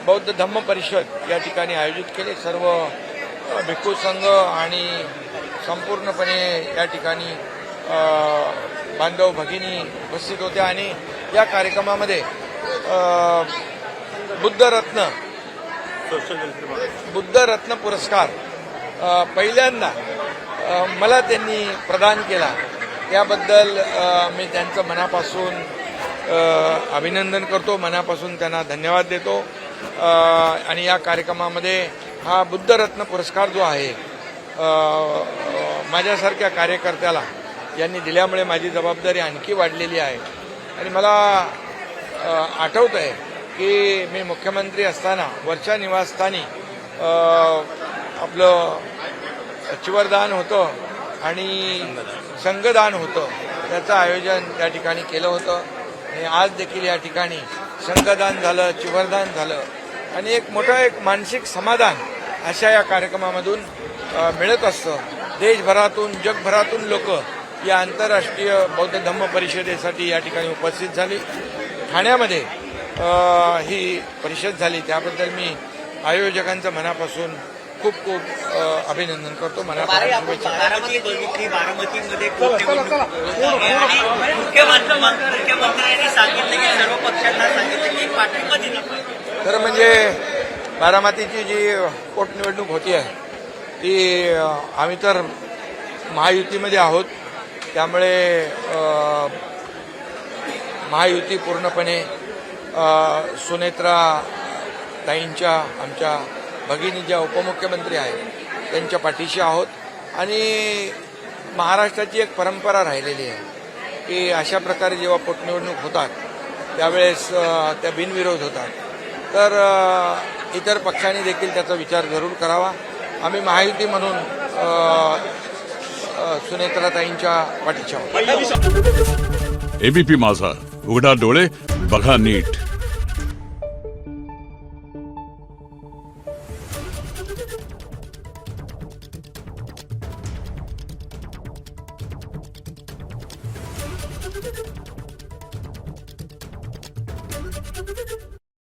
बौद्ध धम्म परिषद या ठिकाणी आयोजित केले। सर्व भिक्खू संघ आणि संपूर्णपणे या ठिकाणी बांधव भगिनी उपस्थित होत्या आणि या कार्यक्रमामध्ये बुद्धरत्न पुरस्कार पहिल्यांदा मला त्यांनी प्रदान केला। त्याबद्दल मी त्यांचं मनापासून अभिनंदन करतो, मनापासून त्यांना धन्यवाद देतो। आणि या कार्यक्रमामध्ये हा बुद्धरत्न पुरस्कार जो आहे माझ्यासारख्या कार्यकर्त्याला यांनी दिल्यामुळे माझी जबाबदारी आणखी वाढलेली आहे। आणि मला आठवत आहे की मी मुख्यमंत्री असताना वरच्या निवासस्थानी आपलं चिवरदान होतं आणि संघदान होतं, त्याचं आयोजन त्या ठिकाणी केलं होतं। आणि आज देखील या ठिकाणी संघदान झालं, चिवरदान झालं आणि एक मानसिक समाधान अशा या कार्यक्रमामधून मिळत असतं। देशभरातून जगभरातून लोक या आंतरराष्ट्रीय बौद्ध धम्म परिषदेसाठी या ठिकाणी उपस्थित झाली। ठाण्यामध्ये ही परिषद झाली, त्याबद्दल मी आयोजकांचं मनापासून खूप खूप अभिनंदन करतो। मनापासून शुभेच्छा। बारामतीमध्ये मुख्यमंत्र्यांनी सांगितलं की सर्व पक्षांना सांगितलं की पाठिंबा दिला पाहिजे। तर म्हणजे बारामतीची जी पोटनिवडणूक होती आहे ती आम्ही तर महायुतीमध्ये आहोत, त्यामुळे महायुती पूर्णपणे सुनेत्रा ताईंच्या आमच्या भगिनी ज्या उपमुख्यमंत्री आहेत त्यांच्या पाठीशी आहोत। आणि महाराष्ट्राची एक परंपरा राहिलेली आहे की अशा प्रकारे जेव्हा पोटनिवडणूक होतात त्यावेळेस त्या बिनविरोध होतात। तर इतर पक्षांनी देखील त्याचा विचार जरूर करावा। आम्ही महायुती म्हणून सुनेत्राताईंच्या पाठीशी आहोत। एबीपी माझा, उघडा डोळे बघा नीट। Thank you.